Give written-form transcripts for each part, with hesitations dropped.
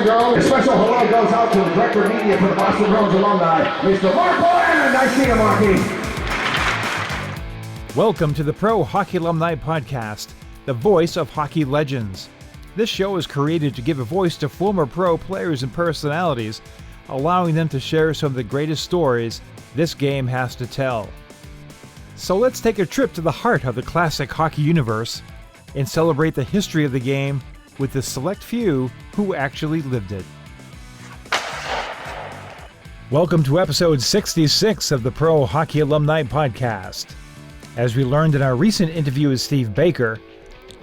and girls. A special hello goes out to the Director of Media for the Boston Bruins alumni, Mr. Mark Boyan. Nice to see you, Marky. Welcome to the Pro Hockey Alumni Podcast, the voice of hockey legends. This show is created to give a voice to former pro players and personalities, allowing them to share some of the greatest stories this game has to tell. So let's take a trip to the heart of the classic hockey universe and celebrate the history of the game with the select few who actually lived it. Welcome to episode 66 of the Pro Hockey Alumni Podcast. As we learned in our recent interview with Steve Baker,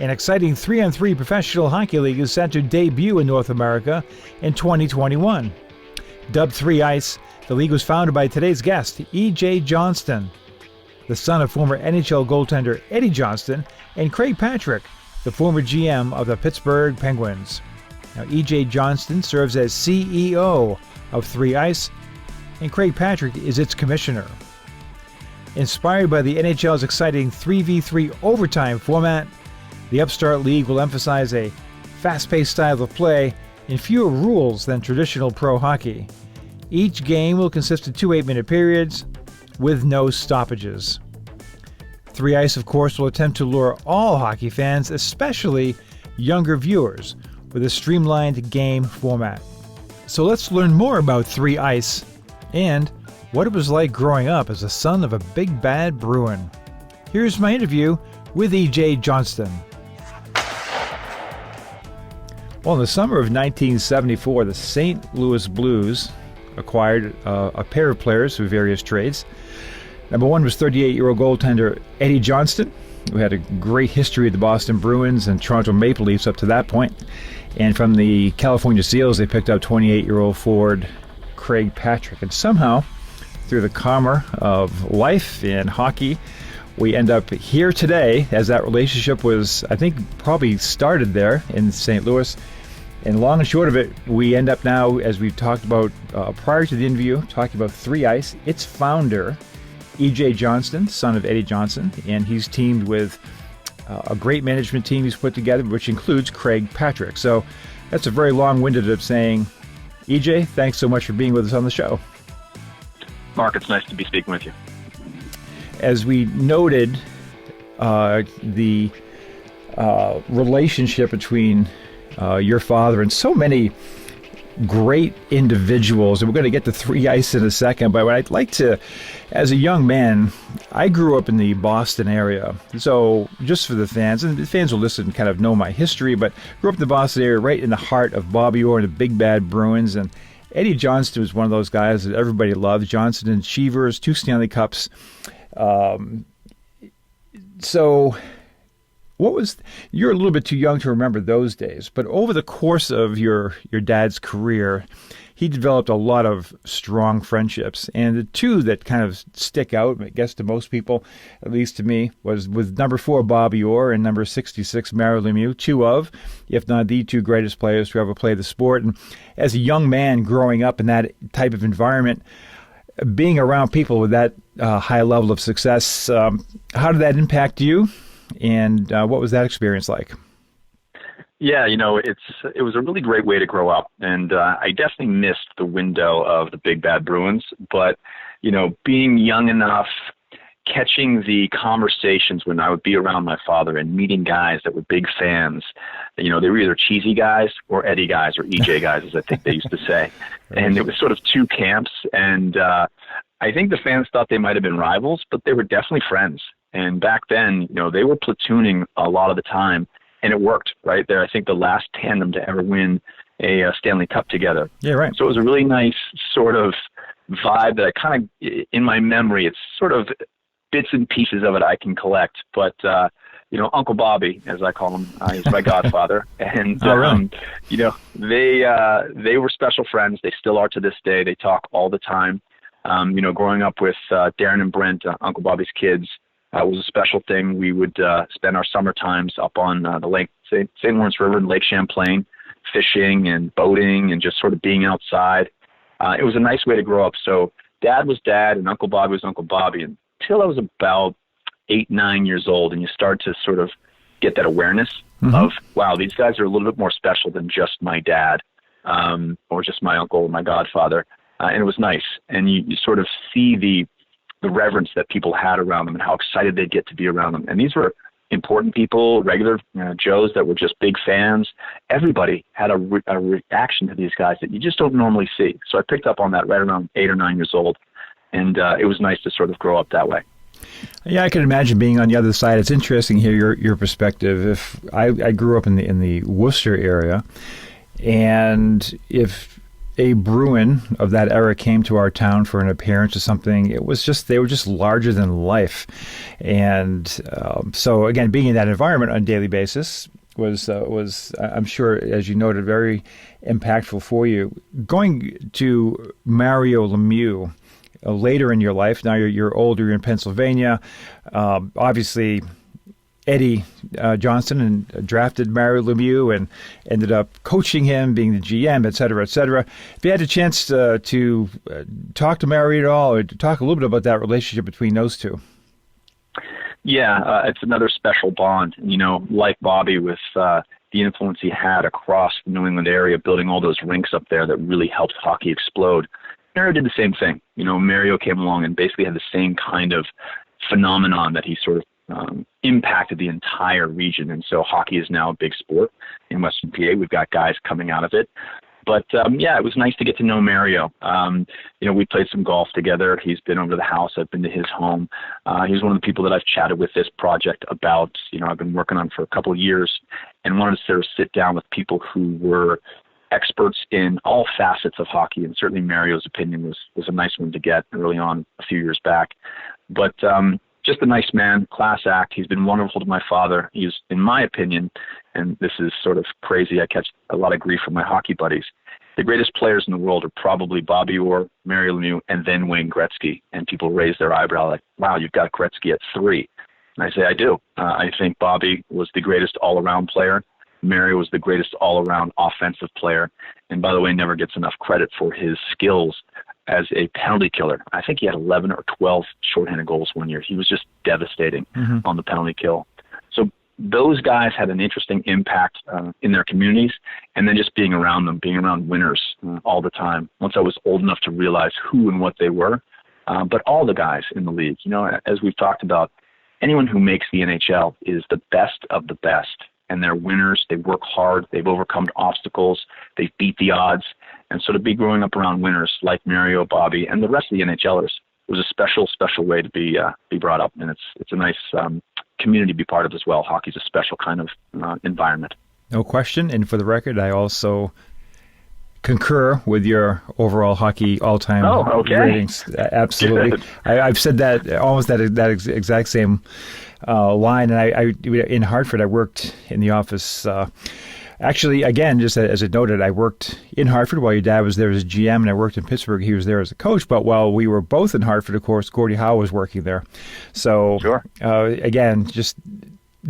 an exciting 3-on-3 professional hockey league is set to debut in North America in 2021. Dubbed 3 Ice, the league was founded by today's guest, EJ Johnston, the son of former NHL goaltender EJ Johnston and Craig Patrick, the former GM of the Pittsburgh Penguins. Now, EJ Johnston serves as CEO of 3 Ice, and Craig Patrick is its commissioner. Inspired by the NHL's exciting 3v3 overtime format, the Upstart League will emphasize a fast-paced style of play and fewer rules than traditional pro hockey. Each game will consist of 2 8-minute periods with no stoppages. 3 Ice, of course, will attempt to lure all hockey fans, especially younger viewers, with a streamlined game format. So let's learn more about 3 Ice and what it was like growing up as the son of a big bad Bruin. Here's my interview with EJ Johnston. Well, in the summer of 1974, the St. Louis Blues acquired a pair of players with various trades. Number one was 38-year-old goaltender EJ Johnston, who had a great history with the Boston Bruins and Toronto Maple Leafs up to that point. And from the California Seals, they picked up 28-year-old forward Craig Patrick. And somehow, through the karma of life and hockey, we end up here today, as that relationship was, I think, probably started there in St. Louis. And long and short of it, we end up now, as we've talked about prior to the interview, talking about 3 Ice. Its founder, EJ Johnston, son of EJ Johnston, and he's teamed with a great management team he's put together, which includes Craig Patrick. So that's a very long-winded of saying, EJ, thanks so much for being with us on the show. Mark, it's nice to be speaking with you. As we noted, the relationship between your father and so many great individuals, and we're going to get to 3 Ice in a second, but I'd like to, as a young man, I grew up in the Boston area. So just for the fans, and the fans will listen and kind of know my history, but grew up in the Boston area, right in the heart of Bobby Orr and the Big Bad Bruins, and EJ Johnston was one of those guys that everybody loved. Johnston and Cheevers, 2 Stanley Cups. So you're a little bit too young to remember those days, but over the course of your dad's career, he developed a lot of strong friendships. And the 2 that kind of stick out, I guess to most people, at least to me, was with number 4, Bobby Orr, and number 66, Mario Lemieux, 2 of, if not the 2 greatest players to ever play the sport. And as a young man growing up in that type of environment, being around people with that high level of success, how did that impact you? And what was that experience like? Yeah, it was a really great way to grow up, and I definitely missed the window of the Big Bad Bruins, but, being young enough, catching the conversations when I would be around my father and meeting guys that were big fans, they were either cheesy guys or Eddie guys or EJ guys, as I think they used to say, and it was sort of 2 camps, and I think the fans thought they might have been rivals, but they were definitely friends. And back then, they were platooning a lot of the time, and it worked, right? They're, I think, the last tandem to ever win a Stanley Cup together. Yeah, right. So it was a really nice sort of vibe that I kind of, in my memory, it's sort of bits and pieces of it I can collect. But, Uncle Bobby, as I call him, he's my godfather. And, they were special friends. They still are to this day. They talk all the time. Growing up with Darren and Brent, Uncle Bobby's kids, was a special thing. We would spend our summer times up on the Lake St. Lawrence River and Lake Champlain, fishing and boating and just sort of being outside. It was a nice way to grow up. So Dad was Dad and Uncle Bobby was Uncle Bobby until I was about 8, 9 years old, and you start to sort of get that awareness of, wow, these guys are a little bit more special than just my dad. or just my uncle or my godfather. And it was nice. And you sort of see the reverence that people had around them and how excited they'd get to be around them. And these were important people, regular Joes that were just big fans. Everybody had a reaction to these guys that you just don't normally see. So I picked up on that right around 8 or 9 years old. And it was nice to sort of grow up that way. Yeah, I can imagine being on the other side. It's interesting to hear your perspective. If I grew up in the Worcester area, and if a Bruin of that era came to our town for an appearance or something, they were just larger than life. And so again, being in that environment on a daily basis was I'm sure, as you noted, very impactful for you. Going to Mario Lemieux later in your life, now you're older, you're in Pennsylvania. Obviously, EJ Johnston and drafted Mario Lemieux and ended up coaching him, being the GM, et cetera, et cetera. If you had a chance to talk to Mario at all, or to talk a little bit about that relationship between those two. Yeah, it's another special bond. Like Bobby, with the influence he had across the New England area, building all those rinks up there that really helped hockey explode. Mario did the same thing. Mario came along and basically had the same kind of phenomenon that he sort of impacted the entire region. And so hockey is now a big sport in Western PA. We've got guys coming out of it. But, it was nice to get to know Mario. We played some golf together. He's been over to the house. I've been to his home. He's one of the people that I've chatted with this project about. I've been working on for a couple of years and wanted to sort of sit down with people who were experts in all facets of hockey. And certainly Mario's opinion was a nice one to get early on a few years back. But just a nice man, class act. He's been wonderful to my father. He's, in my opinion, and this is sort of crazy, I catch a lot of grief from my hockey buddies, the greatest players in the world are probably Bobby Orr, Mario Lemieux, and then Wayne Gretzky. And people raise their eyebrow like, wow, you've got Gretzky at 3. And I say, I do. I think Bobby was the greatest all-around player. Mario was the greatest all-around offensive player. And by the way, never gets enough credit for his skills as a penalty killer. I think he had 11 or 12 shorthanded goals one year. He was just devastating on the penalty kill. So those guys had an interesting impact in their communities, and then just being around them, being around winners all the time. Once I was old enough to realize who and what they were, but all the guys in the league, as we've talked about, anyone who makes the NHL is the best of the best. And they're winners. They work hard. They've overcome obstacles. They beat the odds. And so to be growing up around winners like Mario, Bobby, and the rest of the NHLers was a special, special way to be brought up. And it's a nice community to be part of as well. Hockey's a special kind of environment. No question. And for the record, I also concur with your overall hockey all-time ratings. Absolutely. I've said that almost that exact same line. And I in Hartford, I worked in the office. Actually, again, just as it noted, I worked in Hartford while your dad was there as GM, and I worked in Pittsburgh. He was there as a coach. But while we were both in Hartford, of course, Gordie Howe was working there. So, sure. Again, just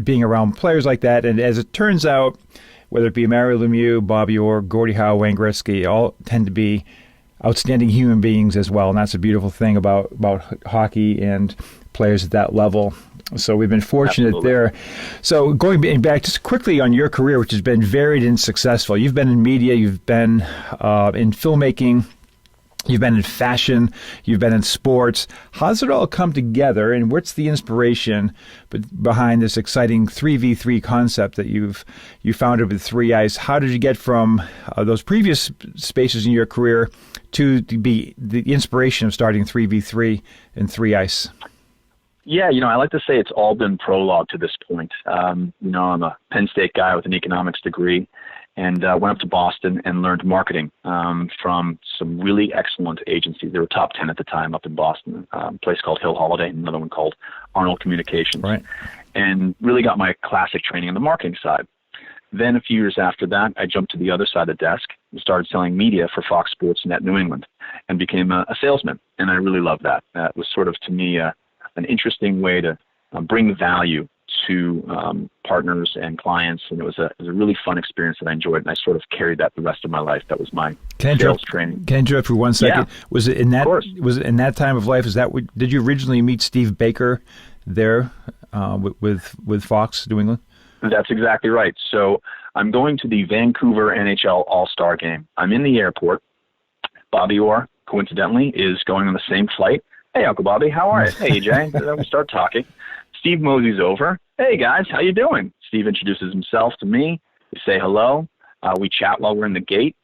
being around players like that. And as it turns out, whether it be Mario Lemieux, Bobby Orr, Gordie Howe, Wayne Gretzky, all tend to be outstanding human beings as well. And that's a beautiful thing about hockey and players at that level. So we've been fortunate there. So going back just quickly on your career, which has been varied and successful. You've been in media, you've been in filmmaking, you've been in fashion, you've been in sports. How does it all come together, and what's the inspiration behind this exciting 3v3 concept that you founded with 3 Ice? How did you get from those previous spaces in your career to be the inspiration of starting 3v3 and 3 Ice? Yeah, I like to say it's all been prologue to this point. I'm a Penn State guy with an economics degree, and went up to Boston and learned marketing from some really excellent agencies. They were top 10 at the time up in Boston, a place called Hill Holiday, and another one called Arnold Communications. Right. And really got my classic training on the marketing side. Then a few years after that, I jumped to the other side of the desk and started selling media for Fox Sports Net New England and became a salesman. And I really loved that. That was sort of, to me, an interesting way to bring value to partners and clients, and it was a really fun experience that I enjoyed, and I sort of carried that the rest of my life. That was my sales training. Can I interrupt for 1 second? Yeah, was it in that time of life? Did you originally meet Steve Baker there with Fox New England? That's exactly right. So I'm going to the Vancouver NHL All-Star game. I'm in the airport. Bobby Orr, coincidentally, is going on the same flight. Hey, Uncle Bobby, how are you? Hey, EJ. Then we start talking. Steve moseys over. Hey, guys, how you doing? Steve introduces himself to me. We say hello. We chat while we're in the gate.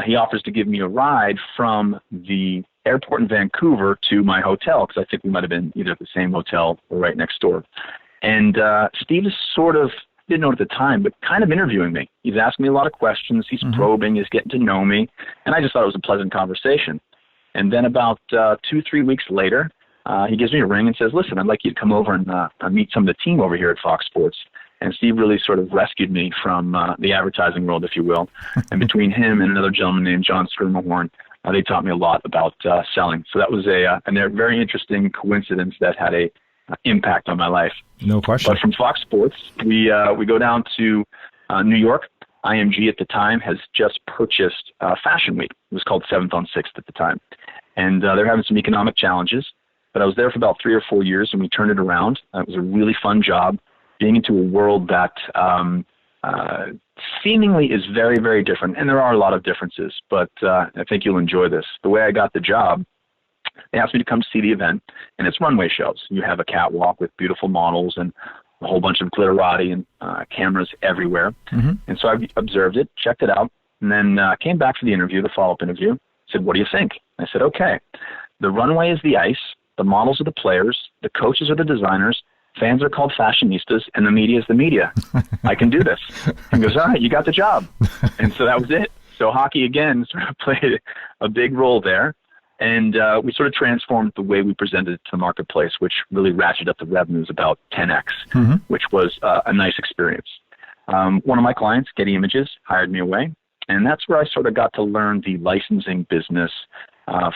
He offers to give me a ride from the airport in Vancouver to my hotel, because I think we might have been either at the same hotel or right next door. And Steve is sort of, didn't know at the time, but kind of interviewing me. He's asking me a lot of questions. He's probing. He's getting to know me. And I just thought it was a pleasant conversation. And then about 2-3 weeks later, he gives me a ring and says, listen, I'd like you to come over and meet some of the team over here at Fox Sports. And Steve really sort of rescued me from the advertising world, if you will. And between him and another gentleman named John Skirmahorn, they taught me a lot about selling. So that was a very interesting coincidence that had a impact on my life. No question. But from Fox Sports, we go down to New York. IMG at the time has just purchased Fashion Week. It was called 7th on 6th at the time. And they're having some economic challenges. But I was there for about 3 or 4 years, and we turned it around. It was a really fun job, being into a world that seemingly is very, very different. And there are a lot of differences, but I think you'll enjoy this. The way I got the job, they asked me to come see the event, and it's runway shows. You have a catwalk with beautiful models and a whole bunch of glitterati and cameras everywhere. And so I observed it, checked it out, and then came back for the interview, the follow-up interview. Said, what do you think? I said, okay, the runway is the ice, the models are the players, the coaches are the designers, fans are called fashionistas, and the media is the media. I can do this. He goes, all right, you got the job. And so that was it. So hockey, again, sort of played a big role there. And we sort of transformed the way we presented it to the marketplace, which really ratcheted up the revenues about 10x, which was a nice experience. One of my clients, Getty Images, hired me away. And that's where I sort of got to learn the licensing business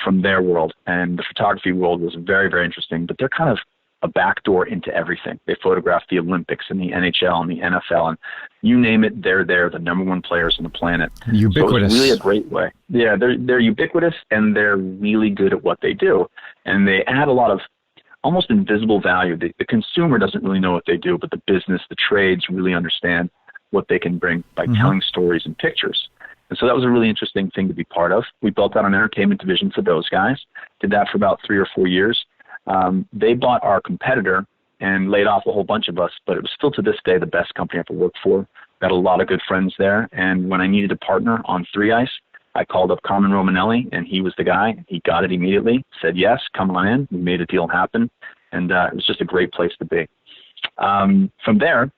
from their world. And the photography world was very, very interesting, but they're kind of a backdoor into everything. They photograph the Olympics and the NHL and the NFL, and you name it, they're there, the number one players on the planet. Ubiquitous. So it's really a great way. Yeah, they're ubiquitous, and they're really good at what they do. And they add a lot of almost invisible value. The consumer doesn't really know what they do, but the business, the trades really understand what they can bring by telling stories and pictures. And so that was a really interesting thing to be part of. We built out an entertainment division for those guys, did that for about 3 or 4 years. They bought our competitor and laid off a whole bunch of us, but it was still to this day the best company I ever worked for. Got a lot of good friends there. And when I needed a partner on 3-ice, I called up Carmen Romanelli, and he was the guy. He got it immediately, said, yes, come on in. We made a deal happen. And it was just a great place to be. From there,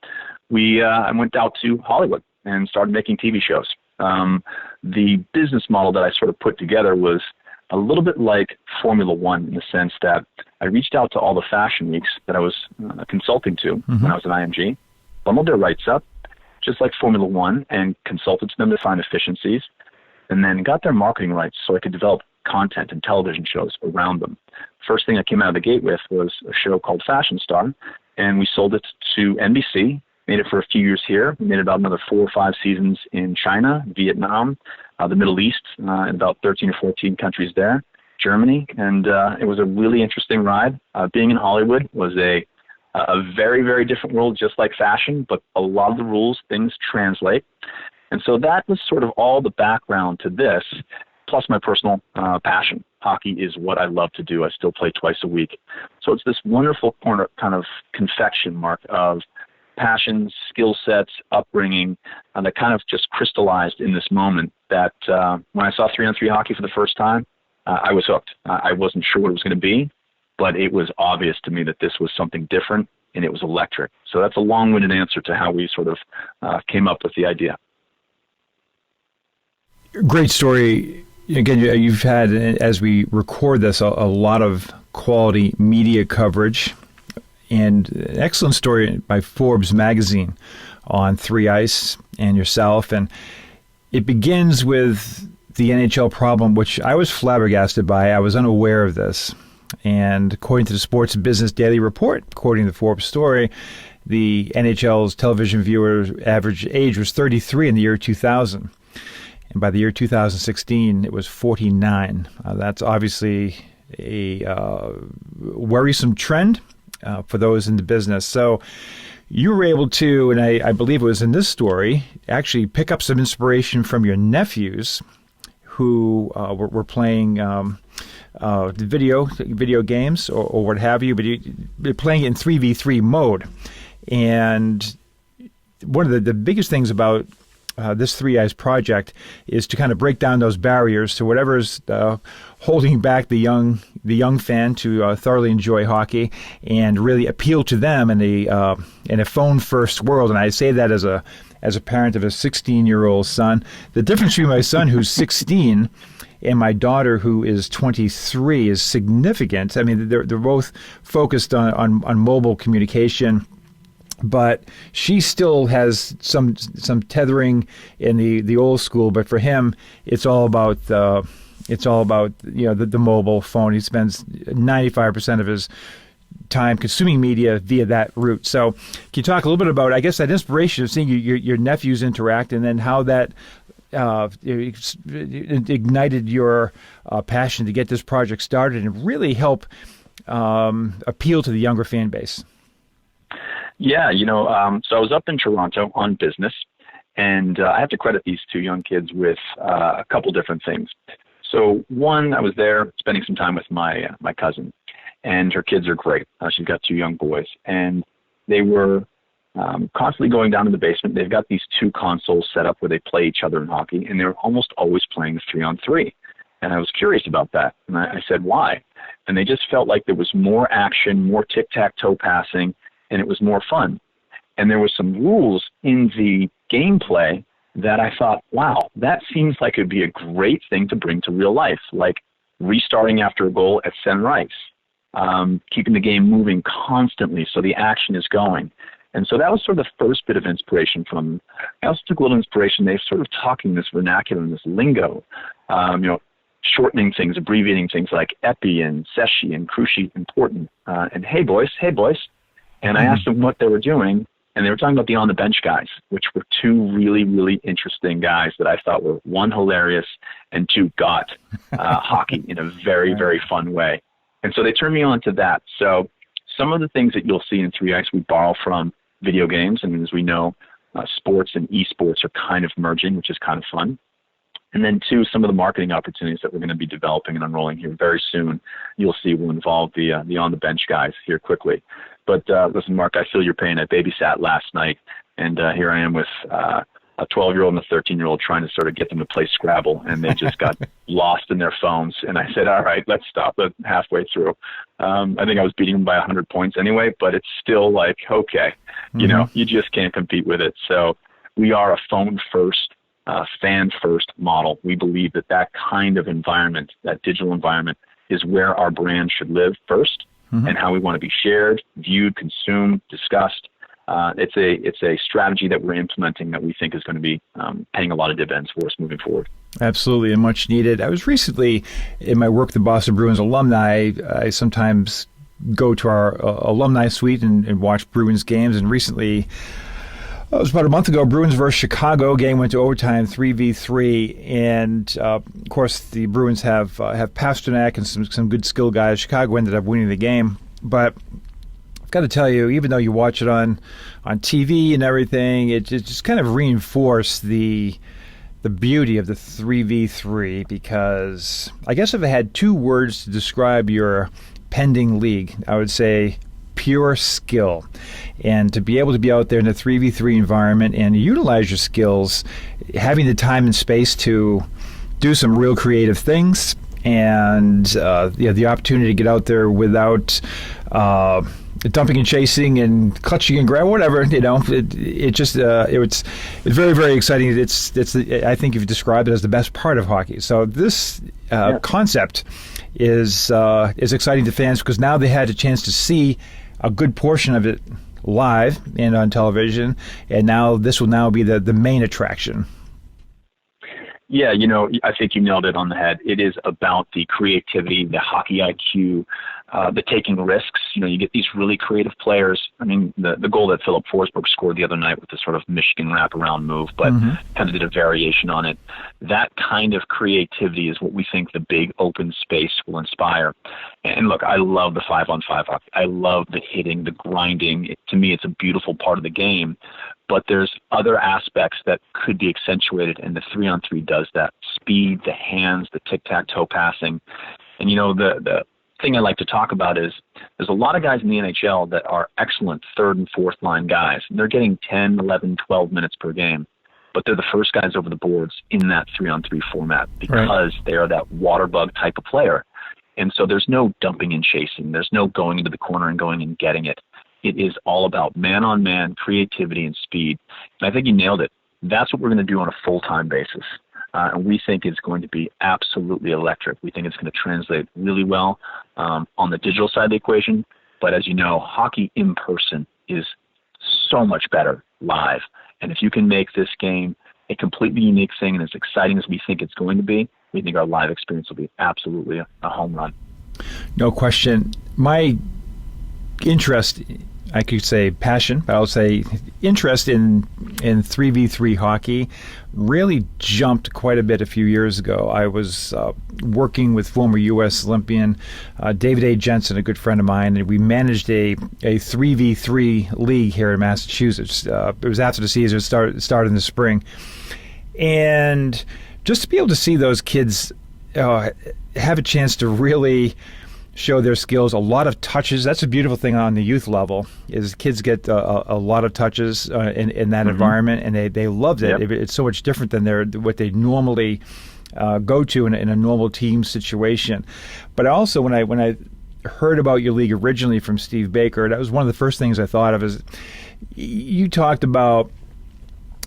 I went out to Hollywood and started making TV shows. The business model that I sort of put together was a little bit like Formula One, in the sense that I reached out to all the fashion weeks that I was consulting to when I was at IMG, bundled their rights up, just like Formula One, and consulted to them to find efficiencies, and then got their marketing rights so I could develop content and television shows around them. First thing I came out of the gate with was a show called Fashion Star, and we sold it to NBC. Made it for a few years here. We made about another 4 or 5 seasons in China, Vietnam, the Middle East, in about 13 or 14 countries there, Germany, and it was a really interesting ride. Being in Hollywood was a very, very different world, just like fashion, but a lot of the rules, things translate. And so that was sort of all the background to this, plus my personal passion. Hockey is what I love to do. I still play twice a week. So it's this wonderful kind of confection, Mark, of passions, skill sets, upbringing, that kind of just crystallized in this moment that when I saw 3-on-3 hockey for the first time, I was hooked. I wasn't sure what it was going to be, but it was obvious to me that this was something different, and it was electric. So that's a long-winded answer to how we sort of came up with the idea. Great story. Again, you've had, as we record this, a lot of quality media coverage. And an excellent story by Forbes magazine on 3-ice and yourself. And it begins with the NHL Problem, which I was flabbergasted by. I was unaware of this. And according to the Sports Business Daily Report, according to the Forbes story, the NHL's television viewer average age was 33 in the year 2000. And by the year 2016, it was 49. That's obviously a worrisome trend for those in the business. So you were able to, and I believe it was in this story, actually pick up some inspiration from your nephews who were playing video games or what have you, but you're playing it in 3v3 mode. And one of the biggest things about this Three Eyes project is to kind of break down those barriers to whatever's holding back the young fan to thoroughly enjoy hockey and really appeal to them in a phone-first world. And I say that as a parent of a 16-year-old son. The difference between my son, who's 16, and my daughter, who is 23, is significant. I mean, they're both focused on mobile communication, but she still has some tethering in the old school. But for him, it's all about the mobile phone. He spends 95% of his time consuming media via that route. So can you talk a little bit about, I guess, that inspiration of seeing your nephews interact, and then how that ignited your passion to get this project started and really help appeal to the younger fan base? Yeah, so I was up in Toronto on business, and I have to credit these two young kids with a couple different things. So one, I was there spending some time with my cousin, and her kids are great. She's got two young boys, and they were constantly going down to the basement. They've got these two consoles set up where they play each other in hockey, and they're almost always playing 3-on-3. And I was curious about that, and I said, why? And they just felt like there was more action, more tic-tac-toe passing, and it was more fun. And there were some rules in the gameplay that I thought, wow, that seems like it would be a great thing to bring to real life, like restarting after a goal at center ice, keeping the game moving constantly so the action is going. And so that was sort of the first bit of inspiration from. I also took a little inspiration. They're sort of talking this vernacular and this lingo, shortening things, abbreviating things like epi and seshi and cruciate important, and hey boys. And I asked them what they were doing, and they were talking about the on the bench guys, which were two really, really interesting guys that I thought were, one, hilarious, and two, got hockey in a very, very fun way. And so they turned me on to that. So some of the things that you'll see in 3X we borrow from video games, and as we know, sports and esports are kind of merging, which is kind of fun. And then two, some of the marketing opportunities that we're going to be developing and unrolling here very soon, you'll see will involve the on the bench guys here quickly. But listen, Mark, I feel your pain. I babysat last night, and here I am with a 12-year-old and a 13-year-old trying to sort of get them to play Scrabble, and they just got lost in their phones. And I said, all right, let's stop it halfway through. I think I was beating them by 100 points anyway, but it's still like, okay, you just can't compete with it. So we are a phone-first, fan-first model. We believe that kind of environment, that digital environment, is where our brand should live first, and how we want to be shared, viewed, consumed, discussed. It's a strategy that we're implementing that we think is going to be paying a lot of dividends for us moving forward. Absolutely, and much needed. I was recently, in my work with the Boston Bruins alumni, I sometimes go to our alumni suite and watch Bruins games, and recently, it was about a month ago, Bruins versus Chicago. Game went to overtime, 3v3, and of course the Bruins have Pasternak and some good skill guys. Chicago ended up winning the game, but I've got to tell you, even though you watch it on TV and everything, it just kind of reinforced the beauty of the 3v3, because I guess if I had two words to describe your pending league, I would say pure skill. And to be able to be out there in a 3v3 environment and utilize your skills, having the time and space to do some real creative things, and the opportunity to get out there without dumping and chasing and clutching and grab, whatever, it's very, very exciting. I think you've described it as the best part of hockey. So this concept is exciting to fans, because now they had a chance to see a good portion of it live and on television, and now this will now be the main attraction. Yeah, I think you nailed it on the head. It is about the creativity, the hockey IQ, the taking risks. You get these really creative players. I mean, the goal that Philip Forsberg scored the other night with the sort of Michigan wraparound move, but kind of did a variation on it. That kind of creativity is what we think the big open space will inspire. And look, I love the 5-on-5 hockey. I love the hitting, the grinding. To me, it's a beautiful part of the game. But there's other aspects that could be accentuated, and the 3-on-3 does that. Speed, the hands, the tic-tac-toe passing. And, the thing I like to talk about is there's a lot of guys in the NHL that are excellent third and fourth line guys. And they're getting 10, 11, 12 minutes per game. But they're the first guys over the boards in that 3-on-3 format because they are that water bug type of player. And so there's no dumping and chasing. There's no going into the corner and going and getting it. It is all about man-on-man creativity and speed. And I think you nailed it. That's what we're going to do on a full-time basis. And we think it's going to be absolutely electric. We think it's going to translate really well on the digital side of the equation. But as you know, hockey in person is so much better live. And if you can make this game a completely unique thing and as exciting as we think it's going to be, we think our live experience will be absolutely a home run. No question. My interest, I could say passion, but I'll say interest in 3v3 hockey really jumped quite a bit a few years ago. I was working with former U.S. Olympian David EJ Johnston, a good friend of mine, and we managed a 3v3 league here in Massachusetts. It was after the season, it started in the spring. And just to be able to see those kids have a chance to really show their skills, a lot of touches. That's a beautiful thing on the youth level, is kids get a lot of touches in that environment, and they loved it. Yep. It's so much different than what they normally go to in a normal team situation. But also, when I heard about your league originally from Steve Baker, that was one of the first things I thought of. Is you talked about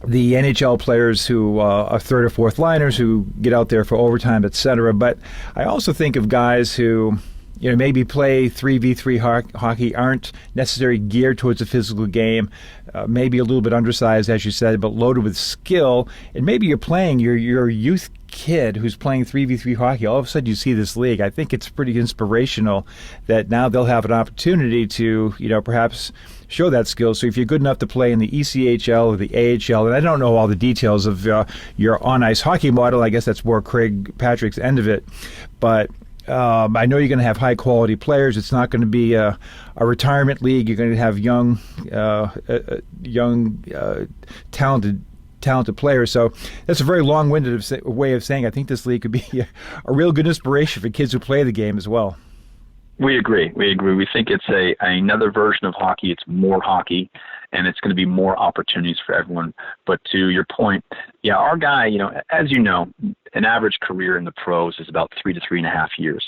the NHL players who are third or fourth liners who get out there for overtime, etc. But I also think of guys who maybe play 3v3 hockey, aren't necessarily geared towards a physical game, maybe a little bit undersized, as you said, but loaded with skill. And maybe you're playing your youth kid who's playing 3v3 hockey. All of a sudden you see this league. I think it's pretty inspirational that now they'll have an opportunity to, perhaps show that skill. So if you're good enough to play in the ECHL or the AHL, and I don't know all the details of your on-ice hockey model, I guess that's more Craig Patrick's end of it, but I know you're going to have high-quality players. It's not going to be a retirement league. You're going to have young, talented players. So that's a very long-winded way of saying I think this league could be a real good inspiration for kids who play the game as well. We agree. We think it's another version of hockey. It's more hockey, and it's going to be more opportunities for everyone. But to your point, our guy, as you know, an average career in the pros is about 3 to 3.5 years.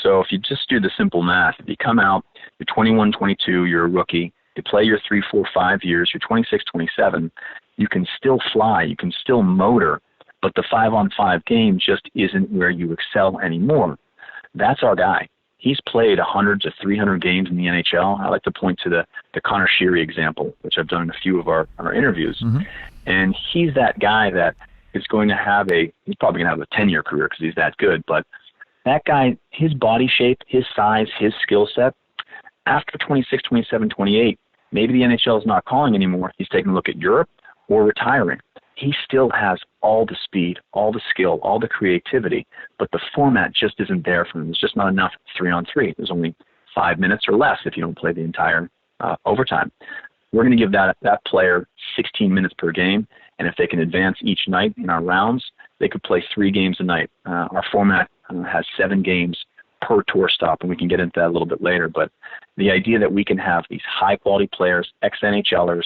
So if you just do the simple math, if you come out, you're 21, 22, you're a rookie, you play your 3, 4, 5 years, you're 26, 27, you can still fly, you can still motor, but the 5-on-5 game just isn't where you excel anymore. That's our guy. He's played 100 to 300 games in the NHL. I like to point to the Connor Sheary example, which I've done in a few of our interviews. Mm-hmm. And he's that guy that is going to have he's probably going to have a 10-year career because he's that good. But that guy, his body shape, his size, his skill set, after 26, 27, 28, maybe the NHL is not calling anymore. He's taking a look at Europe or retiring. He still has all the speed, all the skill, all the creativity, but the format just isn't there for him. There's just not enough 3-on-3. There's only 5 minutes or less if you don't play the entire overtime. We're going to give that player 16 minutes per game, and if they can advance each night in our rounds, they could play 3 games a night. Our format has 7 games per tour stop, and we can get into that a little bit later. But the idea that we can have these high-quality players, ex-NHLers,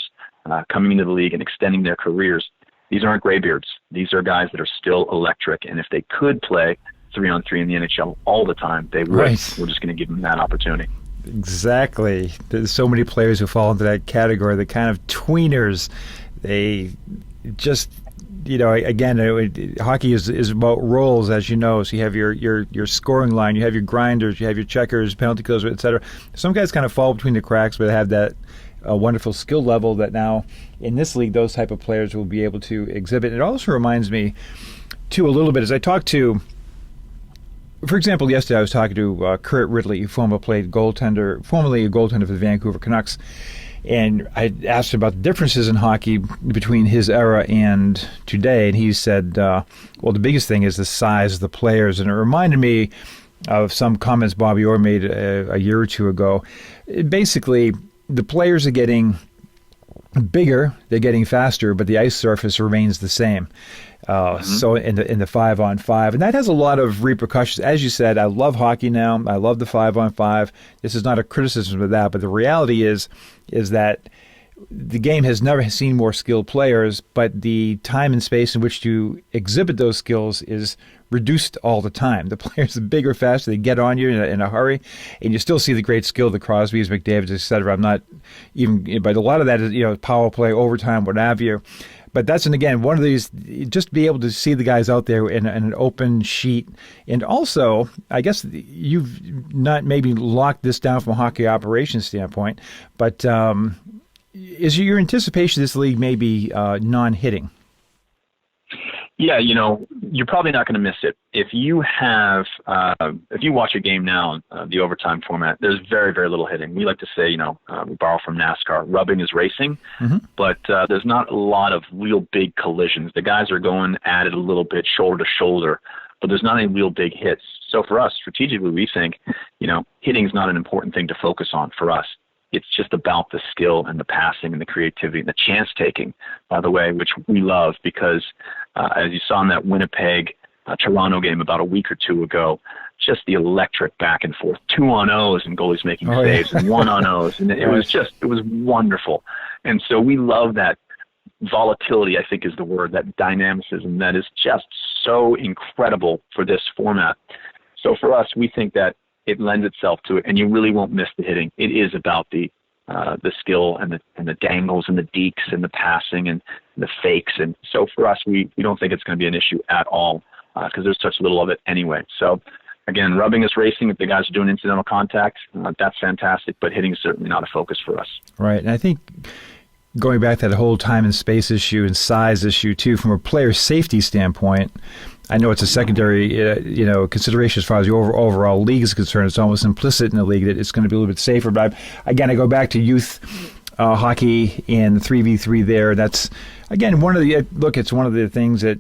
coming into the league and extending their careers, these aren't graybeards. These are guys that are still electric, and if they could play 3-on-3 in the NHL all the time, they would. Right. We're just going to give them that opportunity. Exactly. There's so many players who fall into that category, the kind of tweeners. They just, again, hockey is about roles, as you know. So you have your scoring line, you have your grinders, you have your checkers, penalty killers, et cetera. Some guys kind of fall between the cracks, but have that wonderful skill level that now in this league those type of players will be able to exhibit. It also reminds me, too, a little bit, as I talked to, for example, yesterday I was talking to Kurt Ridley, formerly a goaltender for the Vancouver Canucks, and I asked him about the differences in hockey between his era and today, and he said, well, the biggest thing is the size of the players, and it reminded me of some comments Bobby Orr made a year or two ago. Basically, the players are getting bigger, they're getting faster, but the ice surface remains the same. So in the 5-on-5, and that has a lot of repercussions. As you said, I love hockey now. I love the 5-on-5. This is not a criticism of that, but the reality is that the game has never seen more skilled players, but the time and space in which to exhibit those skills is reduced all the time. The players are bigger, faster, they get on you in a hurry, and you still see the great skill, the Crosbys, McDavids, et cetera. I'm not even, but a lot of that is, power play, overtime, what have you. But that's, and again, one of these, just be able to see the guys out there in an open sheet. And also, I guess you've not maybe locked this down from a hockey operations standpoint, but is your anticipation this league may be non-hitting? Yeah, you're probably not going to miss it. If you watch a game now, the overtime format, there's very, very little hitting. We like to say, we borrow from NASCAR, rubbing is racing, but there's not a lot of real big collisions. The guys are going at it a little bit shoulder to shoulder, but there's not any real big hits. So for us, strategically, we think, hitting is not an important thing to focus on for us. It's just about the skill and the passing and the creativity and the chance taking, by the way, which we love because, as you saw in that Winnipeg Toronto game about a week or two ago, just the electric back and forth, 2-on-0s and goalies making saves and 1-on-0s. And it was wonderful. And so we love that volatility, I think is the word, that dynamicism that is just so incredible for this format. So for us, we think that it lends itself to it, and you really won't miss the hitting. It is about the skill and the dangles and the dekes and the passing and the fakes. And so for us, we don't think it's going to be an issue at all because there's such little of it anyway. So again, rubbing is racing. If the guys are doing incidental contact, that's fantastic, but hitting is certainly not a focus for us. Right, and I think going back to that whole time and space issue and size issue too, from a player safety standpoint, I know it's a secondary, consideration as far as the overall league is concerned. It's almost implicit in the league that it's going to be a little bit safer. But I go back to youth hockey and 3v3 there. That's, again, it's one of the things that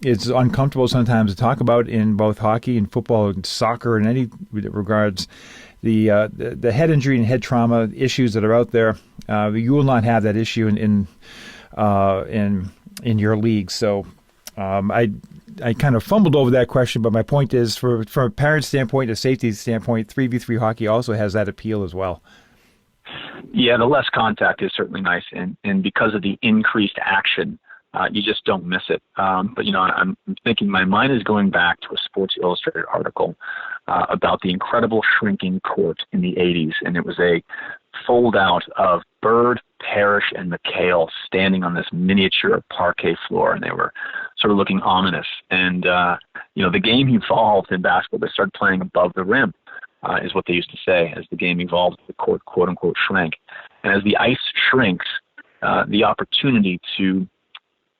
it's uncomfortable sometimes to talk about in both hockey and football and soccer in any regards. The head injury and head trauma issues that are out there, you will not have that issue in your league. So I kind of fumbled over that question, but my point is, from a parent standpoint, a safety standpoint, 3v3 hockey also has that appeal as well. Yeah, the less contact is certainly nice, and because of the increased action, you just don't miss it. But I'm thinking my mind is going back to a Sports Illustrated article about the incredible shrinking court in the 80s, and it was a fold-out of Bird, Parrish, and McHale standing on this miniature parquet floor, and they were sort of looking ominous. And, the game evolved in basketball. They started playing above the rim, is what they used to say. As the game evolved, the court, quote-unquote, shrank. And as the ice shrinks, the opportunity to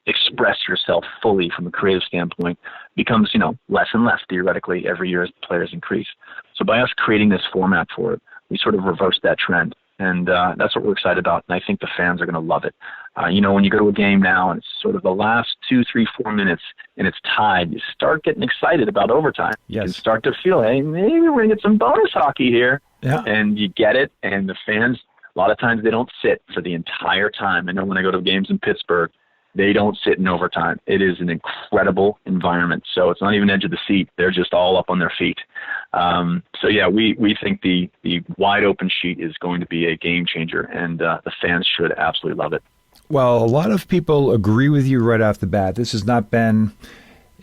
express yourself fully from a creative standpoint becomes, less and less theoretically every year as the players increase. So by us creating this format for it, we sort of reversed that trend. And that's what we're excited about. And I think the fans are going to love it. When you go to a game now and it's sort of the last 2, 3, 4 minutes and it's tied, you start getting excited about overtime. Yes. You can start to feel, hey, maybe we're going to get some bonus hockey here. Yeah. And you get it. And the fans, a lot of times they don't sit for the entire time. I know when I go to games in Pittsburgh, they don't sit in overtime. It is an incredible environment. So it's not even edge of the seat. They're just all up on their feet. We think the wide open sheet is going to be a game changer, and the fans should absolutely love it. Well, a lot of people agree with you right off the bat. This has not been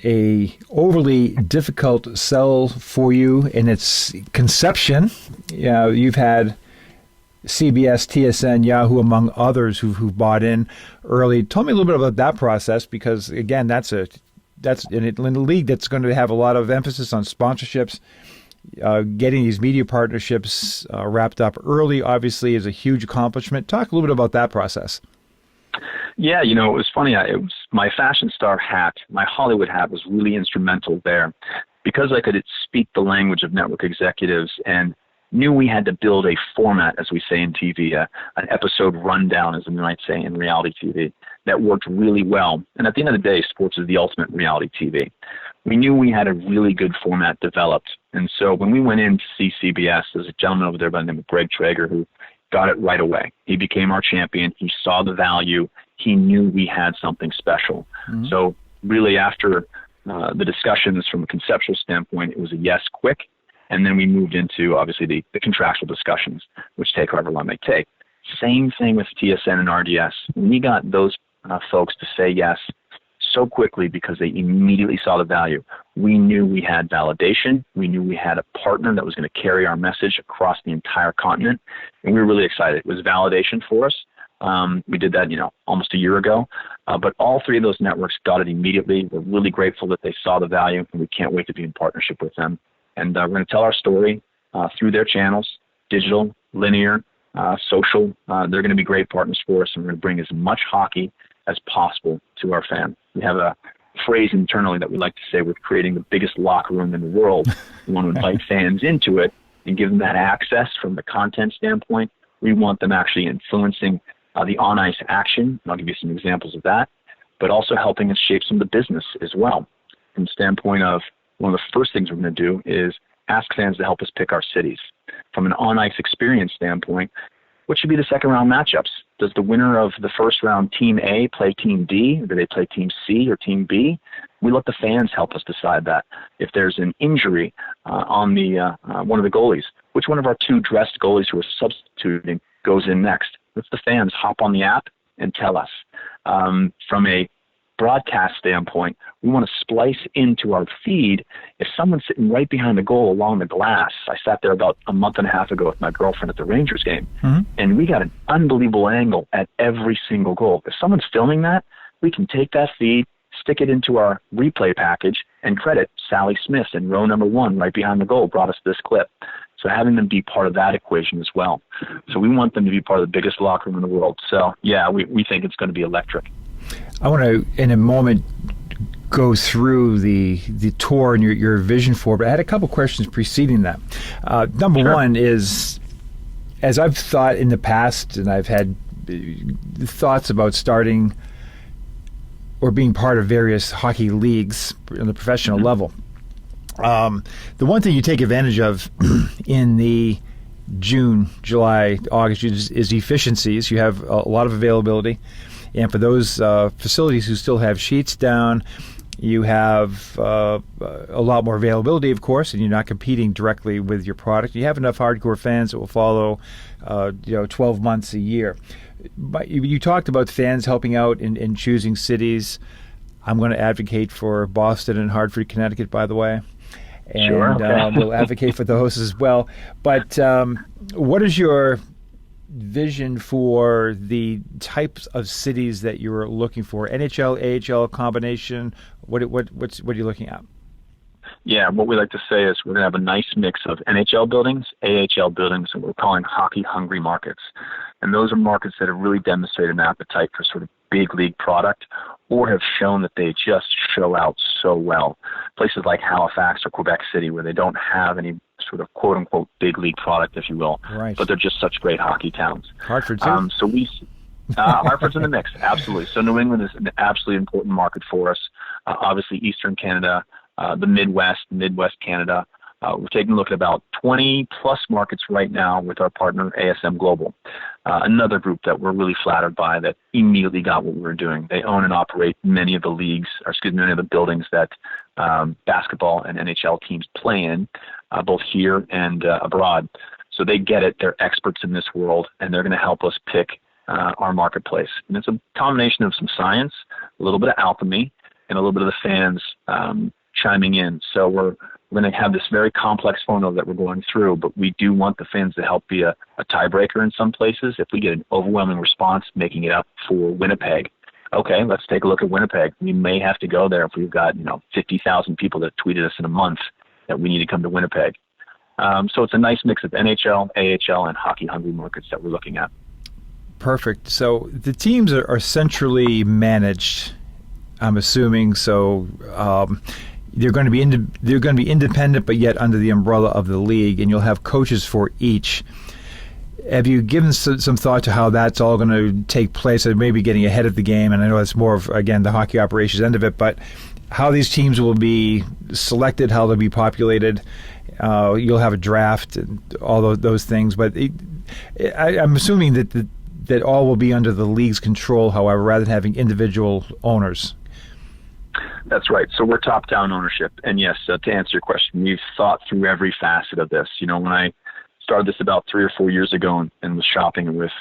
a overly difficult sell for you in its conception. You've had CBS, TSN, Yahoo, among others who've bought in early. Tell me a little bit about that process, because again, that's in a league that's going to have a lot of emphasis on sponsorships. Getting these media partnerships wrapped up early, obviously, is a huge accomplishment. Talk a little bit about that process. Yeah, it was funny. It was my fashion star hat, my Hollywood hat was really instrumental there because I could speak the language of network executives and knew we had to build a format, as we say in TV, an episode rundown, as we might say in reality TV, that worked really well. And at the end of the day, sports is the ultimate reality TV. We knew we had a really good format developed. And so when we went in to see CBS, there's a gentleman over there by the name of Greg Traeger who got it right away. He became our champion. He saw the value. He knew we had something special. Mm-hmm. So really after the discussions from a conceptual standpoint, it was a yes quick. And then we moved into, obviously, the contractual discussions, which take however long they take. Same thing with TSN and RDS. We got those folks to say yes so quickly because they immediately saw the value. We knew we had validation. We knew we had a partner that was going to carry our message across the entire continent. And we were really excited. It was validation for us. We did that, almost a year ago. But all three of those networks got it immediately. We're really grateful that they saw the value, and we can't wait to be in partnership with them. And we're going to tell our story through their channels, digital, linear, social. They're going to be great partners for us, and we're going to bring as much hockey as possible to our fans. We have a phrase internally that we like to say we're creating the biggest locker room in the world. We want to invite fans into it and give them that access from the content standpoint. We want them actually influencing the on-ice action, and I'll give you some examples of that, but also helping us shape some of the business as well. From the standpoint of one of the first things we're going to do is ask fans to help us pick our cities. From an on-ice experience standpoint, what should be the second round matchups? Does the winner of the first round Team A play Team D? Or do they play Team C or Team B? We let the fans help us decide that. If there's an injury on the one of the goalies, which one of our two dressed goalies who are substituting goes in next? Let's the fans hop on the app and tell us. From a broadcast standpoint, we want to splice into our feed. If someone's sitting right behind the goal along the glass, I sat there about a month and a half ago with my girlfriend at the Rangers game, and we got an unbelievable angle at every single goal. If someone's filming that, we can take that feed, stick it into our replay package, and credit Sally Smith in row number 1 right behind the goal brought us this clip. So having them be part of that equation as well. So we want them to be part of the biggest locker room in the world. So, yeah, we think it's going to be electric. I want to, in a moment, go through the tour and your vision for it, but I had a couple questions preceding that. Number one is, as I've thought in the past, and I've had thoughts about starting or being part of various hockey leagues on the professional level, the one thing you take advantage of in the June, July, August is efficiencies. You have a lot of availability. And for those facilities who still have sheets down, you have a lot more availability, of course, and you're not competing directly with your product. You have enough hardcore fans that will follow 12 months a year. But you talked about fans helping out in choosing cities. I'm going to advocate for Boston and Hartford, Connecticut, by the way. And sure, okay. We'll advocate for those as well. But what is your vision for the types of cities that you're looking for? NHL, AHL combination? What are you looking at? Yeah, what we like to say is we're going to have a nice mix of NHL buildings, AHL buildings, and we're calling hockey-hungry markets. And those are markets that have really demonstrated an appetite for sort of big league product or have shown that they just show out so well. Places like Halifax or Quebec City where they don't have any sort of quote-unquote big league product, if you will, right, but they're just such great hockey towns. Hartford, too. Hartford's in the mix, absolutely. So New England is an absolutely important market for us. Obviously, Eastern Canada, the Midwest Canada. We're taking a look at about 20-plus markets right now with our partner, ASM Global, another group that we're really flattered by that immediately got what we were doing. They own and operate many of the many of the buildings that basketball and NHL teams play in, both here and abroad. So they get it. They're experts in this world, and they're going to help us pick our marketplace. And it's a combination of some science, a little bit of alchemy, and a little bit of the fans chiming in. So we're going to have this very complex formula that we're going through, but we do want the fans to help be a tiebreaker in some places. If we get an overwhelming response, making it up for Winnipeg. Okay, let's take a look at Winnipeg. We may have to go there if we've got 50,000 people that tweeted us in a month that we need to come to Winnipeg. So it's a nice mix of NHL, AHL, and hockey-hungry markets that we're looking at. Perfect. So the teams are centrally managed, I'm assuming. So they're going to be independent, but yet under the umbrella of the league, and you'll have coaches for each. Have you given some thought to how that's all going to take place? And maybe getting ahead of the game, and I know that's more of, again, the hockey operations end of it, but how these teams will be selected, how they'll be populated. You'll have a draft and all those things, but I'm assuming that all will be under the league's control, however, rather than having individual owners. That's right. So we're top-down ownership. And yes, to answer your question, we've thought through every facet of this. You know, when I started this about 3 or 4 years ago and was shopping with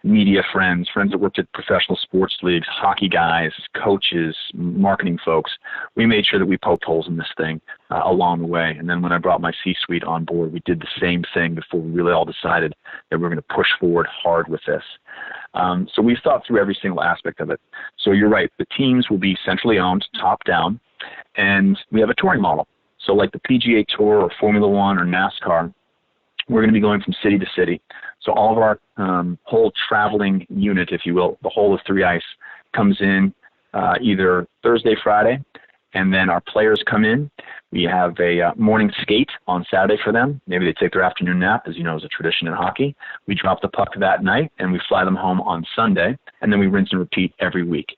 media friends that worked at professional sports leagues, hockey guys, coaches, marketing folks, we made sure that we poked holes in this thing along the way. And then when I brought my C-suite on board, we did the same thing before we really all decided that we were going to push forward hard with this. So we've thought through every single aspect of it. So you're right, the teams will be centrally owned, top down, and we have a touring model. So like the PGA Tour or Formula One or NASCAR, we're going to be going from city to city. So all of our whole traveling unit, if you will, the whole of 3 Ice, comes in either Thursday, Friday, and then our players come in. We have a morning skate on Saturday for them. Maybe they take their afternoon nap, as you know, is a tradition in hockey. We drop the puck that night, and we fly them home on Sunday, and then we rinse and repeat every week.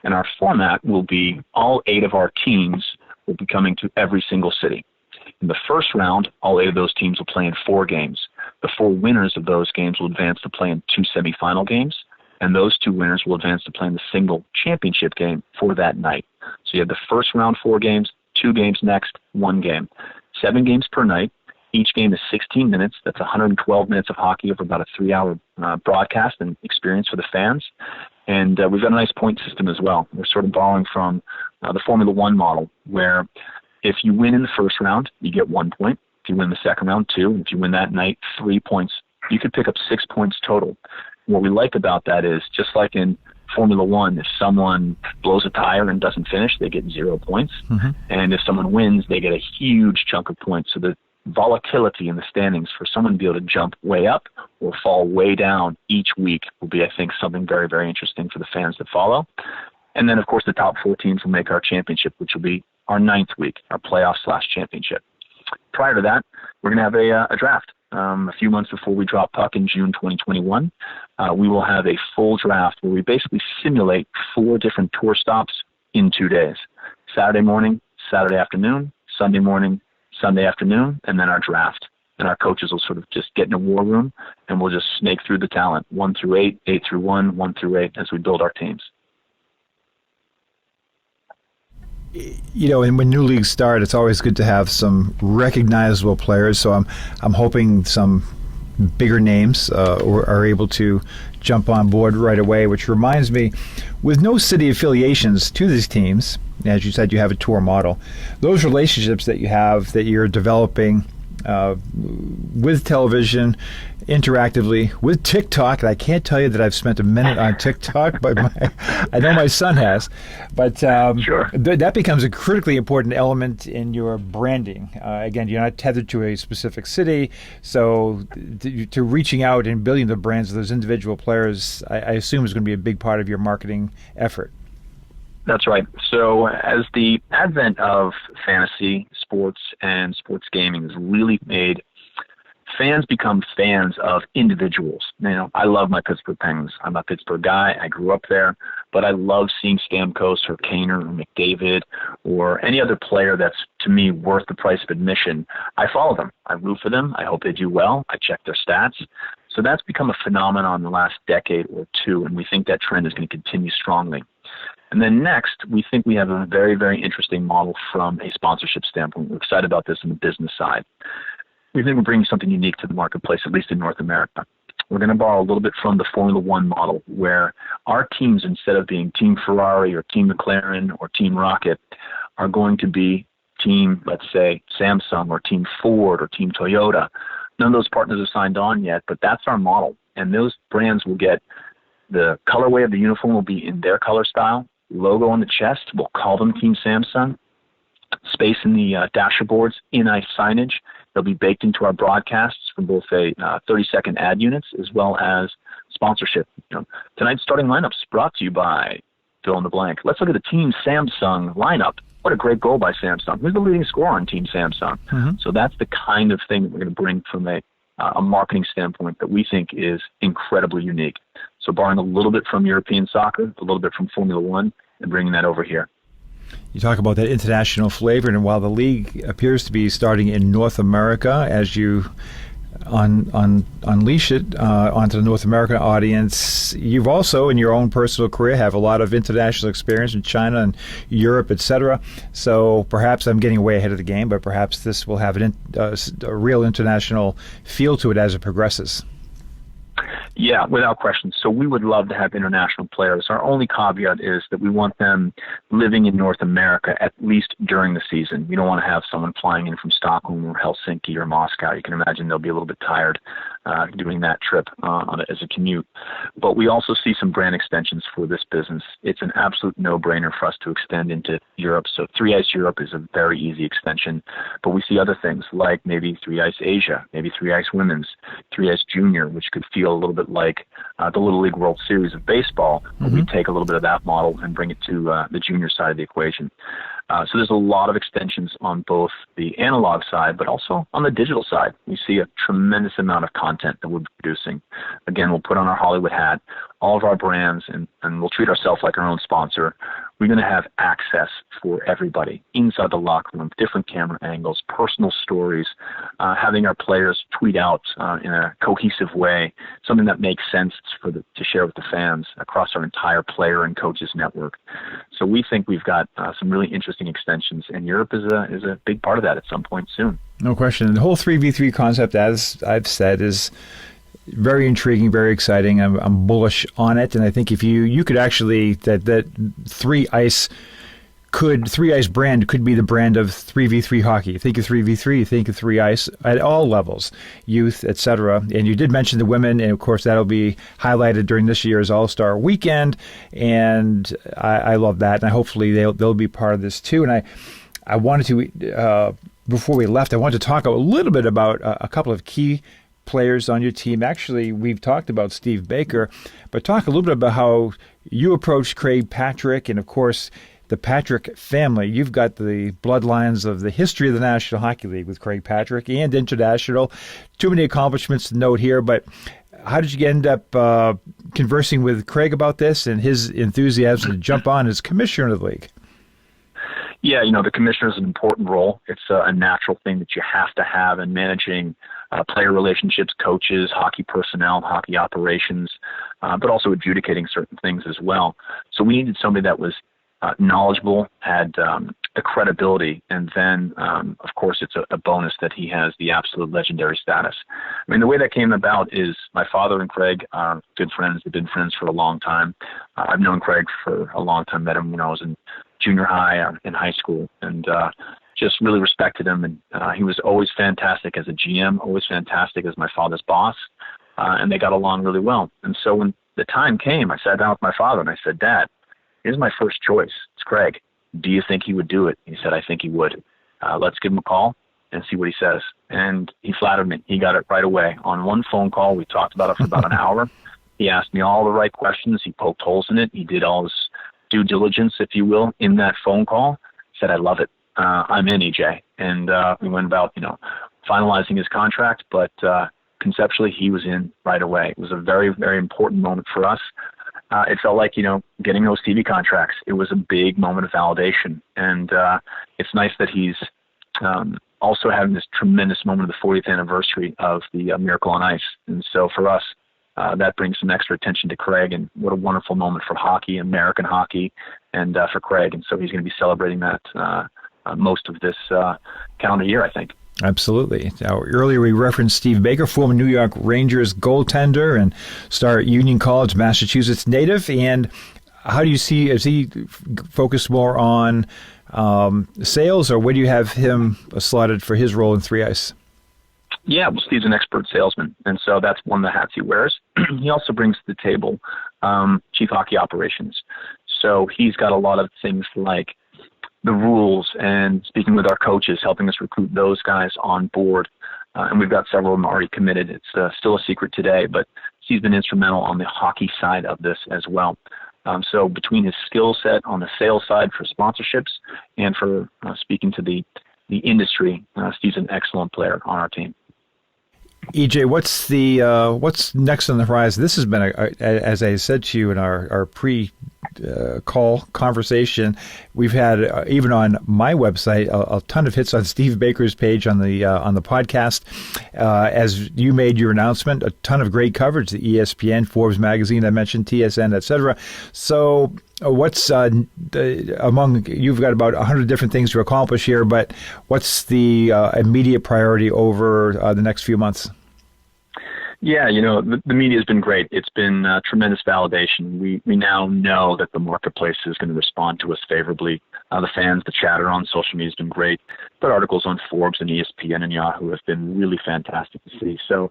And our format will be all 8 of our teams will be coming to every single city. In the first round, all 8 of those teams will play in 4 games. The 4 winners of those games will advance to play in 2 semifinal games, and those 2 winners will advance to play in the single championship game for that night. So you have the first round 4 games, 2 games next, 1 game. 7 games per night. Each game is 16 minutes. That's 112 minutes of hockey over about a 3-hour broadcast and experience for the fans. And we've got a nice point system as well. We're sort of borrowing from the Formula One model, where if you win in the first round, you get 1 point. If you win the second round, 2. And if you win that night, 3 points. You could pick up 6 points total. What we like about that is, just like in Formula One, if someone blows a tire and doesn't finish, they get 0 points. Mm-hmm. And if someone wins, they get a huge chunk of points. So the volatility in the standings for someone to be able to jump way up or fall way down each week will be, I think, something very, very interesting for the fans that follow. And then, of course, the top 4 teams will make our championship, which will be our 9th week, our playoff/championship. Prior to that, we're going to have a draft. A few months before we drop puck in June 2021, we will have a full draft where we basically simulate 4 different tour stops in 2 days. Saturday morning, Saturday afternoon, Sunday morning, Sunday afternoon, and then our draft. And our coaches will sort of just get in a war room, and we'll just snake through the talent, 1 through 8, 8 through 1, 1 through 8, as we build our teams. You know, and when new leagues start, it's always good to have some recognizable players. So I'm hoping some bigger names are able to jump on board right away, which reminds me, with no city affiliations to these teams, as you said, you have a tour model. Those relationships that you have, that you're developing with television, interactively, with TikTok, and I can't tell you that I've spent a minute on TikTok, but I know my son has. But sure. That becomes a critically important element in your branding. Again, you're not tethered to a specific city, so to reaching out and building the brands of those individual players, I assume is going to be a big part of your marketing effort. That's right. So as the advent of fantasy sports and sports gaming has really made fans become fans of individuals. You know, I love my Pittsburgh Penguins. I'm a Pittsburgh guy. I grew up there, but I love seeing Stamkos or Kaner or McDavid or any other player that's, to me, worth the price of admission. I follow them. I root for them. I hope they do well. I check their stats. So that's become a phenomenon in the last decade or 2, and we think that trend is going to continue strongly. And then next, we think we have a very, very interesting model from a sponsorship standpoint. We're excited about this on the business side. We think we're bringing something unique to the marketplace, at least in North America. We're going to borrow a little bit from the Formula One model, where our teams, instead of being Team Ferrari or Team McLaren or Team Rocket, are going to be Team, let's say, Samsung or Team Ford or Team Toyota. None of those partners are signed on yet, but that's our model. And those brands will get the colorway of the uniform will be in their color style. Logo on the chest, we'll call them Team Samsung. Space in the dasher boards, in-ice signage. They'll be baked into our broadcasts from both a 30-second ad units as well as sponsorship. Tonight's starting lineups brought to you by fill in the blank. Let's look at the Team Samsung lineup. What a great goal by Samsung. Who's the leading scorer on Team Samsung? Mm-hmm. So that's the kind of thing that we're going to bring from a marketing standpoint that we think is incredibly unique. So borrowing a little bit from European soccer, a little bit from Formula One, and bringing that over here. You talk about that international flavor, and while the league appears to be starting in North America, as you unleash it onto the North American audience, you've also, in your own personal career, have a lot of international experience in China and Europe, etc. So perhaps I'm getting way ahead of the game, but perhaps this will have a real international feel to it as it progresses. Yeah, without question. So we would love to have international players. Our only caveat is that we want them living in North America at least during the season. We don't want to have someone flying in from Stockholm or Helsinki or Moscow. You can imagine they'll be a little bit tired doing that trip as a commute. But we also see some brand extensions for this business. It's an absolute no-brainer for us to extend into Europe. So 3 Ice Europe is a very easy extension. But we see other things like maybe 3 Ice Asia, maybe 3 Ice Women's, 3 Ice Junior, which could feel a little bit like the Little League World Series of baseball. Mm-hmm. We take a little bit of that model and bring it to the junior side of the equation. So there's a lot of extensions on both the analog side, but also on the digital side. We see a tremendous amount of content that we're producing. Again, we'll put on our Hollywood hat, all of our brands, and we'll treat ourselves like our own sponsor. We're going to have access for everybody inside the locker room, different camera angles, personal stories, having our players tweet out in a cohesive way, something that makes sense to share with the fans across our entire player and coaches network. So we think we've got some really interesting extensions, and Europe is a big part of that at some point soon. No question. The whole 3v3 concept, as I've said, is very intriguing, very exciting. I'm bullish on it, and I think if you could actually that 3 Ice brand could be the brand of 3v3 hockey. You think of 3v3, you think of 3 Ice at all levels, youth, etc. And you did mention the women, and of course that'll be highlighted during this year's All-Star Weekend, and I love that, and hopefully they'll be part of this too. And I wanted to, before we left, I wanted to talk a little bit about a couple of key players on your team. Actually, we've talked about Steve Baker, but talk a little bit about how you approached Craig Patrick, and of course the Patrick family. You've got the bloodlines of the history of the National Hockey League with Craig Patrick and international. Too many accomplishments to note here, but how did you end up conversing with Craig about this and his enthusiasm to jump on as commissioner of the league? Yeah, the commissioner is an important role. It's a natural thing that you have to have in managing player relationships, coaches, hockey personnel, hockey operations, but also adjudicating certain things as well. So we needed somebody that was knowledgeable, had the credibility, and then, of course, it's a bonus that he has the absolute legendary status. I mean, the way that came about is my father and Craig are good friends. They've been friends for a long time. I've known Craig for a long time, met him when I was in junior high, in high school, and just really respected him. And he was always fantastic as a GM, always fantastic as my father's boss, and they got along really well. And so when the time came, I sat down with my father and I said, "Dad, here's my first choice. It's Craig. Do you think he would do it?" He said, "I think he would. Let's give him a call and see what he says." And he flattered me. He got it right away. On one phone call, we talked about it for about an hour. He asked me all the right questions. He poked holes in it. He did all his due diligence, if you will, in that phone call. He said, "I love it. I'm in, EJ." And we went about, finalizing his contract, but conceptually he was in right away. It was a very, very important moment for us. It felt like, getting those TV contracts. It was a big moment of validation. And it's nice that he's also having this tremendous moment of the 40th anniversary of the Miracle on Ice. And so for us, that brings some extra attention to Craig, and what a wonderful moment for hockey, American hockey, and for Craig. And so he's going to be celebrating that most of this calendar year, I think. Absolutely. Now, earlier we referenced Steve Baker, former New York Rangers goaltender and star at Union College, Massachusetts native. And how do you see, is he focused more on sales, or where do you have him slotted for his role in 3 Ice? Yeah, well, Steve's an expert salesman, and so that's one of the hats he wears. He also brings to the table chief hockey operations. So he's got a lot of things like the rules and speaking with our coaches, helping us recruit those guys on board. and we've got several of them already committed. It's still a secret today, but Steve's been instrumental on the hockey side of this as well. So between his skill set on the sales side for sponsorships and for speaking to the industry, Steve's an excellent player on our team. EJ, what's next on the horizon? This has been, as I said to you in our pre-call conversation, we've had even on my website a ton of hits on Steve Baker's page on the podcast. As you made your announcement, a ton of great coverage: the ESPN, Forbes magazine, I mentioned, TSN, etc. So, what's among you've got about 100 different things to accomplish here, but what's the immediate priority over the next few months? Yeah, the media has been great. It's been tremendous validation. We now know that the marketplace is going to respond to us favorably. The fans, the chatter on social media has been great. But articles on Forbes and ESPN and Yahoo have been really fantastic to see. So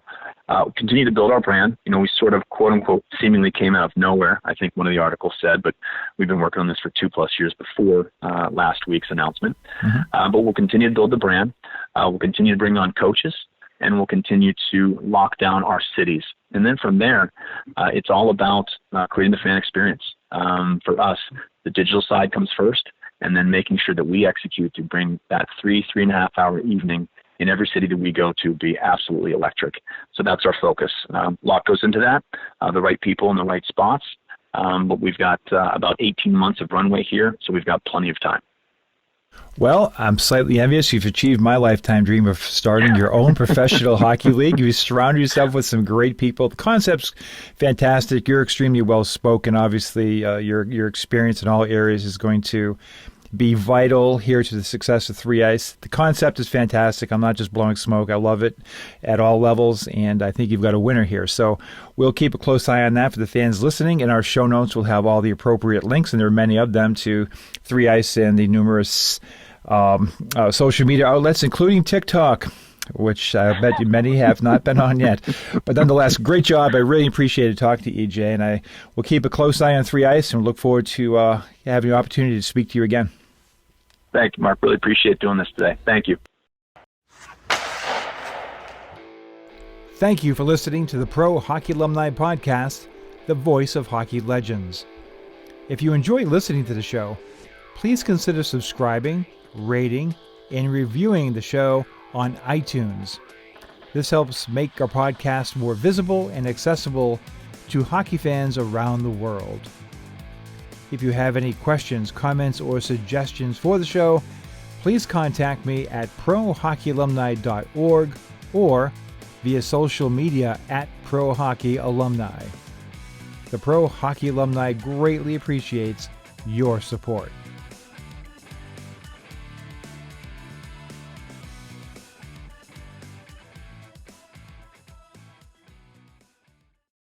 continue to build our brand. We sort of, quote unquote, seemingly came out of nowhere, I think one of the articles said, but we've been working on this for 2+ years before last week's announcement. Mm-hmm. But we'll continue to build the brand. We'll continue to bring on coaches, and we'll continue to lock down our cities. And then from there, it's all about creating the fan experience. For us, the digital side comes first, and then making sure that we execute to bring that 3.5 hour evening in every city that we go to be absolutely electric. So that's our focus. A lot goes into that, the right people in the right spots. But we've got about 18 months of runway here, so we've got plenty of time. Well, I'm slightly envious. You've achieved my lifetime dream of starting your own professional hockey league. You've surrounded yourself with some great people. The concept's fantastic. You're extremely well spoken. Obviously, your experience in all areas is going to be vital here to the success of 3 Ice. The concept is fantastic. I'm not just blowing smoke. I love it at all levels, and I think you've got a winner here. So we'll keep a close eye on that for the fans listening. In our show notes, we'll have all the appropriate links, and there are many of them, to 3 Ice and the numerous social media outlets, including TikTok, which I bet you many have not been on yet. But nonetheless, great job. I really appreciated talking to EJ, and I will keep a close eye on 3 Ice and look forward to having the opportunity to speak to you again. Thank you, Mark. Really appreciate doing this today. Thank you. Thank you for listening to the Pro Hockey Alumni Podcast, the voice of hockey legends. If you enjoy listening to the show, please consider subscribing, rating, and reviewing the show on iTunes. This helps make our podcast more visible and accessible to hockey fans around the world. If you have any questions, comments, or suggestions for the show, please contact me at prohockeyalumni.org or via social media at Pro Hockey Alumni. The Pro Hockey Alumni greatly appreciates your support.